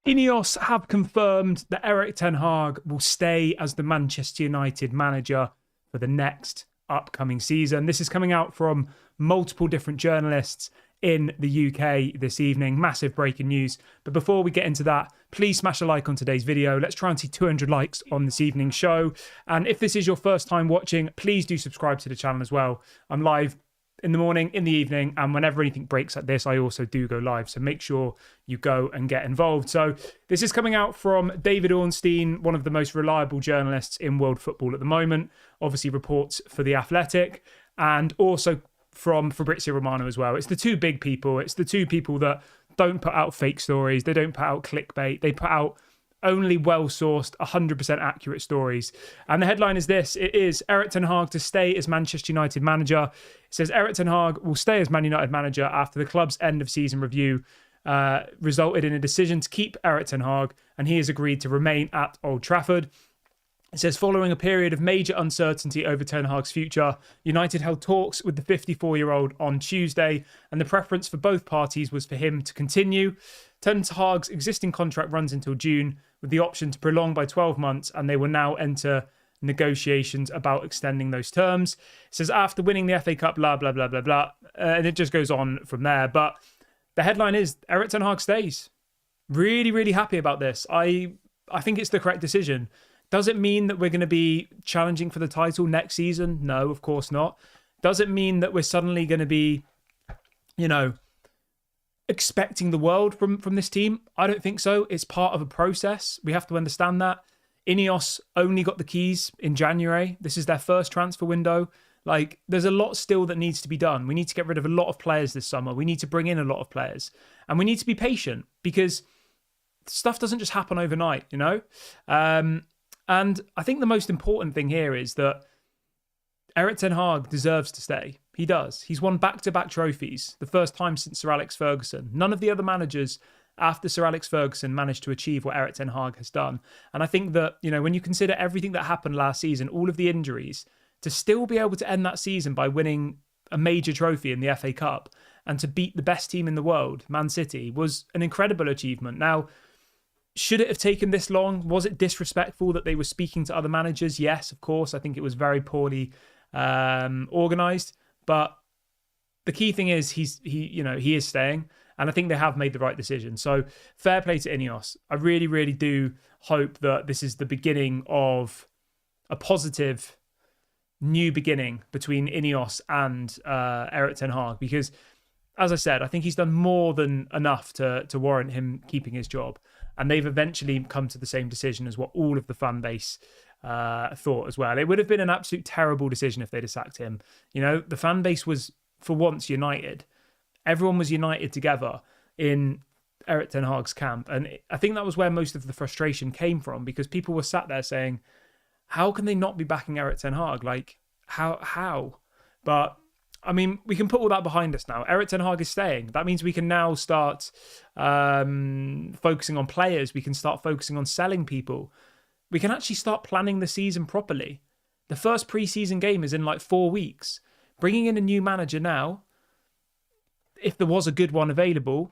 Ineos have confirmed that Erik ten Hag will stay as the Manchester United manager for the next upcoming season. This is coming out from multiple different journalists in the UK this evening. Massive breaking news. But before we get into that, please smash a like on today's video. Let's try and see 200 likes on this evening's show. And if this is your first time watching, please do subscribe to the channel as well. I'm live in the morning, in the evening, and whenever anything breaks like this, I also do go live. So make sure you go and get involved. So this is coming out from David Ornstein, one of the most reliable journalists in world football at the moment, obviously reports for The Athletic, and also from Fabrizio Romano as well. It's the two big people. It's the two people that don't put out fake stories. They don't put out clickbait. They put out only well-sourced, 100% accurate stories. And the headline is this. It is Erik ten Hag to stay as Manchester United manager. It says Erik ten Hag will stay as Man United manager after the club's end-of-season review resulted in a decision to keep Erik ten Hag, and he has agreed to remain at Old Trafford. It says, following a period of major uncertainty over Ten Hag's future, United held talks with the 54-year-old on Tuesday, and the preference for both parties was for him to continue. Ten Hag's existing contract runs until June, with the option to prolong by 12 months, and they will now enter negotiations about extending those terms. It says, after winning the FA Cup, blah, blah, blah, blah, blah, and it just goes on from there. But the headline is, Erik ten Hag stays. Really, really happy about this. I think it's the correct decision. Does it mean that we're going to be challenging for the title next season? No, of course not. Does it mean that we're suddenly going to be, expecting the world from this team? I don't think so. It's part of a process. We have to understand that. Ineos only got the keys in January. This is their first transfer window. There's a lot still that needs to be done. We need to get rid of a lot of players this summer. We need to bring in a lot of players. And we need to be patient because stuff doesn't just happen overnight, And I think the most important thing here is that Erik ten Hag deserves to stay. He does. He's won back-to-back trophies, the first time since Sir Alex Ferguson. None of the other managers after Sir Alex Ferguson managed to achieve what Erik ten Hag has done. And I think that, when you consider everything that happened last season, all of the injuries, to still be able to end that season by winning a major trophy in the FA Cup and to beat the best team in the world, Man City, was an incredible achievement. Now, should it have taken this long? Was it disrespectful that they were speaking to other managers? Yes, of course. I think it was very poorly organised. But the key thing is he is staying, and I think they have made the right decision. So fair play to Ineos. I really, really do hope that this is the beginning of a positive new beginning between Ineos and Erik ten Hag, because, as I said, I think he's done more than enough to warrant him keeping his job. And they've eventually come to the same decision as what all of the fan base thought as well. It would have been an absolute terrible decision if they'd have sacked him. The fan base was, for once, united. Everyone was united together in Erik ten Hag's camp. And I think that was where most of the frustration came from, because people were sat there saying, how can they not be backing Erik ten Hag? How? But I mean, we can put all that behind us now. Erik ten Hag is staying. That means we can now start focusing on players. We can start focusing on selling people. We can actually start planning the season properly. The first pre-season game is in 4 weeks. Bringing in a new manager now, if there was a good one available,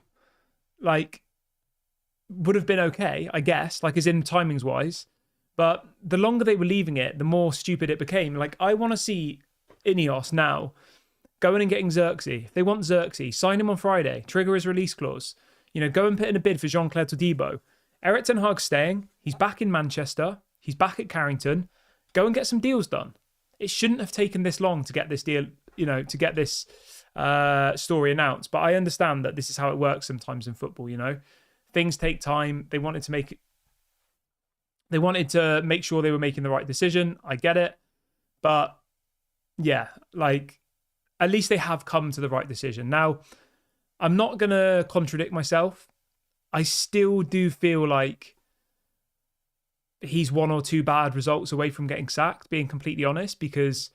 would have been okay, I guess, as in timings-wise. But the longer they were leaving it, the more stupid it became. I want to see Ineos now going and getting Xerxes. If they want Xerxes, sign him on Friday. Trigger his release clause. Go and put in a bid for Jean-Claire Todibo. Erik ten Hag's staying. He's back in Manchester. He's back at Carrington. Go and get some deals done. It shouldn't have taken this long to get this deal, to get this story announced. But I understand that this is how it works sometimes in football, Things take time. They wanted to make sure they were making the right decision. I get it. But yeah, at least they have come to the right decision. Now, I'm not going to contradict myself. I still do feel like he's one or two bad results away from getting sacked, being completely honest, because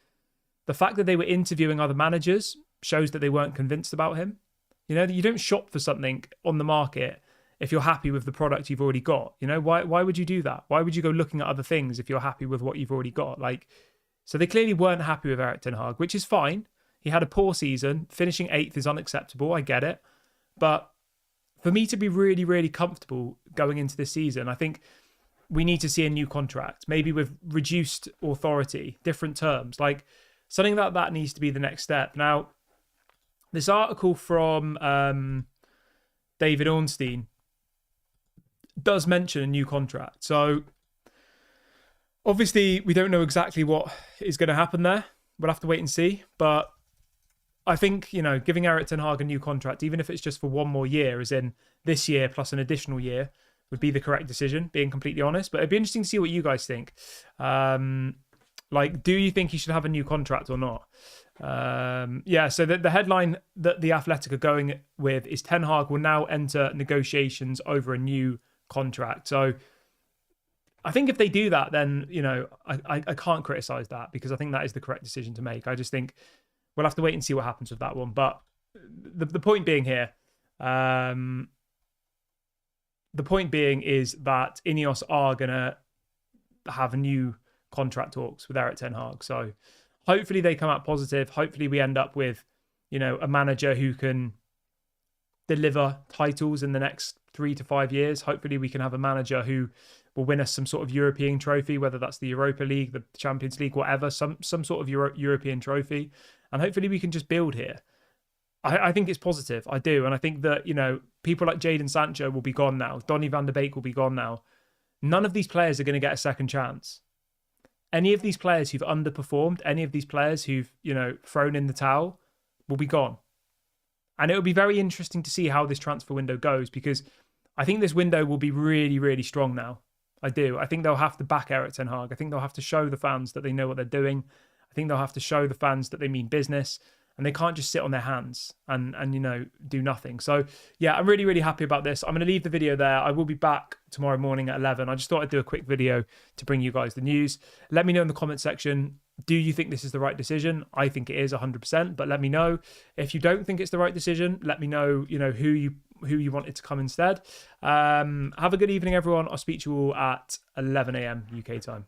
the fact that they were interviewing other managers shows that they weren't convinced about him. You don't shop for something on the market if you're happy with the product you've already got. Why would you do that? Why would you go looking at other things if you're happy with what you've already got? So they clearly weren't happy with Erik ten Hag, which is fine. He had a poor season. Finishing 8th is unacceptable. I get it. But for me to be really, really comfortable going into this season, I think we need to see a new contract, maybe with reduced authority, different terms, like something like that needs to be the next step. Now, this article from David Ornstein does mention a new contract. So obviously we don't know exactly what is going to happen there. We'll have to wait and see. But I think, giving Erik ten Hag a new contract, even if it's just for one more year, as in this year plus an additional year, would be the correct decision, being completely honest. But it'd be interesting to see what you guys think. Do you think he should have a new contract or not? So the headline that The Athletic are going with is Ten Hag will now enter negotiations over a new contract. So I think if they do that, then, I can't criticize that, because I think that is the correct decision to make. I just think we'll have to wait and see what happens with that one. But the point being here, the point being is that Ineos are going to have a new contract talks with Erik ten Hag. So hopefully they come out positive. Hopefully we end up with, a manager who can deliver titles in the next 3 to 5 years. Hopefully we can have a manager who will win us some sort of European trophy, whether that's the Europa League, the Champions League, whatever, some sort of European trophy. And hopefully we can just build here. I think it's positive. I do. And I think that, people like Jadon Sancho will be gone now. Donny van de Beek will be gone now. None of these players are going to get a second chance. Any of these players who've underperformed, any of these players who've, thrown in the towel will be gone. And it will be very interesting to see how this transfer window goes, because I think this window will be really, really strong now. I do. I think they'll have to back Erik ten Hag. I think they'll have to show the fans that they know what they're doing. I think they'll have to show the fans that they mean business, and they can't just sit on their hands and do nothing. So yeah, I'm really, really happy about this. I'm going to leave the video there. I will be back tomorrow morning at 11. I just thought I'd do a quick video to bring you guys the news. Let me know in the comment section. Do you think this is the right decision? I think it is 100%, but let me know. If you don't think it's the right decision, let me know, who you wanted to come instead. Have a good evening, everyone. I'll speak to you all at 11 a.m. UK time.